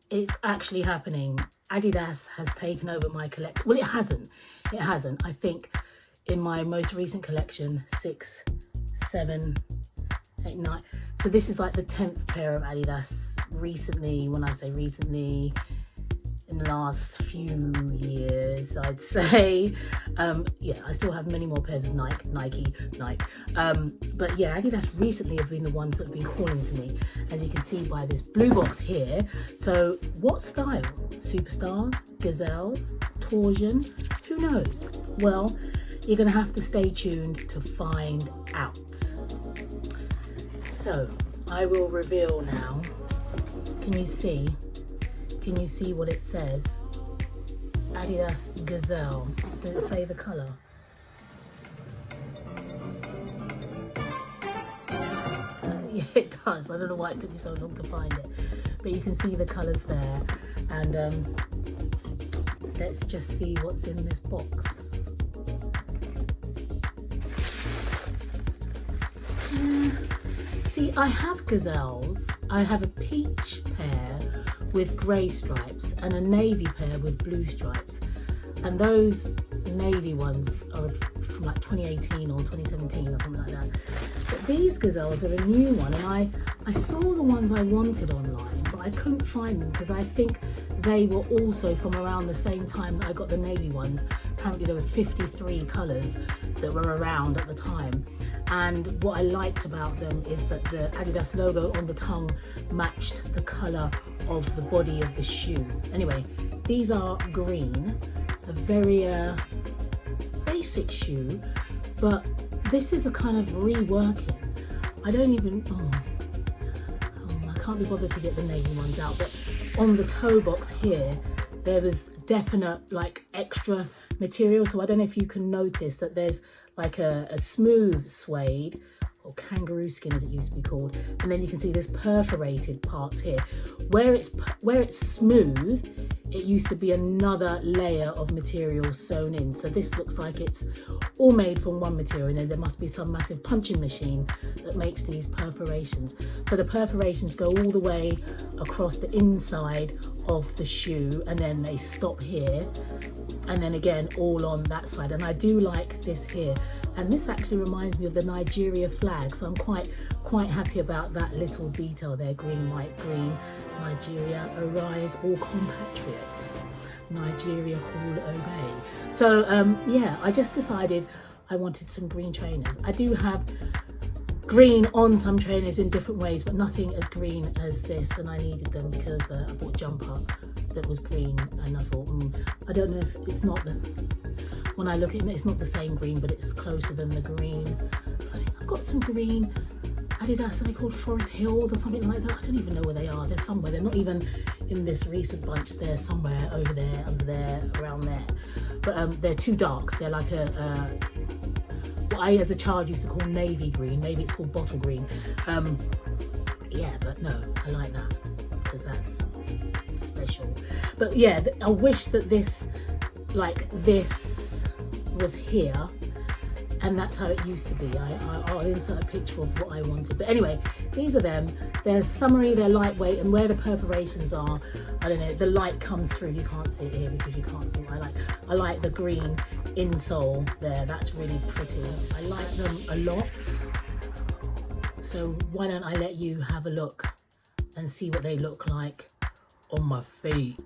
it's actually happening. Adidas has taken over my collection. Well, it hasn't. I think in my most recent collection, 6, 7, 8, 9. So this is like the 10th pair of Adidas recently. When I say recently, in the last few years, I'd say. Yeah, I still have many more pairs of Nike. But yeah, Adidas recently have been the ones that have been calling to me, as you can see by this blue box here. So what style? Superstars, gazelles, torsion, who knows? Well, you're gonna have to stay tuned to find out. So I will reveal now. Can you see? Can you see what it says? Adidas Gazelle. Does it say the colour? Yeah, it does. I don't know why it took me so long to find it. But you can see the colours there. And let's just see what's in this box. See, I have gazelles. I have a peach pair with grey stripes and a navy pair with blue stripes, and those navy ones are from like 2018 or 2017 or something like that. But these gazelles are a new one, and I saw the ones I wanted online, but I couldn't find them because I think they were also from around the same time that I got the navy ones. Apparently there were 53 colours that were around at the time. And what I liked about them is that the Adidas logo on the tongue matched the colour of the body of the shoe. Anyway, these are green, a very basic shoe, but this is a kind of reworking. I don't even, I can't be bothered to get the navy ones out, but on the toe box here, there was definite like extra material. So I don't know if you can notice that there's like a smooth suede, or kangaroo skin as it used to be called, and then you can see there's perforated parts here. Where it's smooth, it used to be another layer of material sewn in. So this looks like it's all made from one material, and then there must be some massive punching machine that makes these perforations. So the perforations go all the way across the inside of the shoe, and then they stop here, and then again all on that side. And I do like this here, and this actually reminds me of the Nigeria flag, so I'm quite happy about that little detail there. Green, white, green. Nigeria, arise all compatriots. Nigeria call, obey. So yeah, I just decided I wanted some green trainers. I do have green on some trainers in different ways, but nothing as green as this, and I needed them because I bought a jumper that was green, and I thought, I don't know if it's not the, when I look at it, it's not the same green, but it's closer than the green. So I think I've got some green Adidas, are they called Forest Hills or something like that? I don't even know where they are. They're somewhere. They're not even in this recent bunch. They're somewhere over there, under there, around there. But they're too dark. They're like what I as a child used to call navy green. Maybe it's called bottle green. Yeah, but no, I like that because that's special. But yeah, I wish that this was here. And that's how it used to be. I'll insert a picture of what I wanted. But anyway, these are them. They're summery, they're lightweight, and where the perforations are, I don't know, the light comes through. You can't see it here because you can't see what I like the green insole there. That's really pretty. I like them a lot. So why don't I let you have a look and see what they look like on my feet.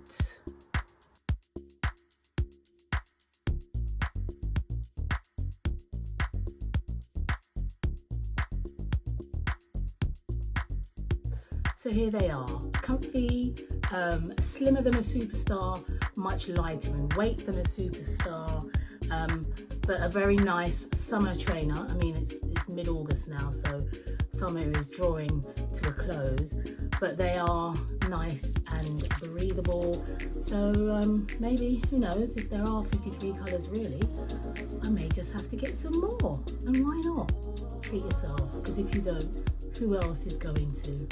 So here they are, comfy, slimmer than a Superstar, much lighter in weight than a Superstar, but a very nice summer trainer. I mean, it's mid-August now, so summer is drawing to a close, but they are nice and breathable. So maybe, who knows, if there are 53 colours really, I may just have to get some more. And why not? Treat yourself, because if you don't, who else is going to?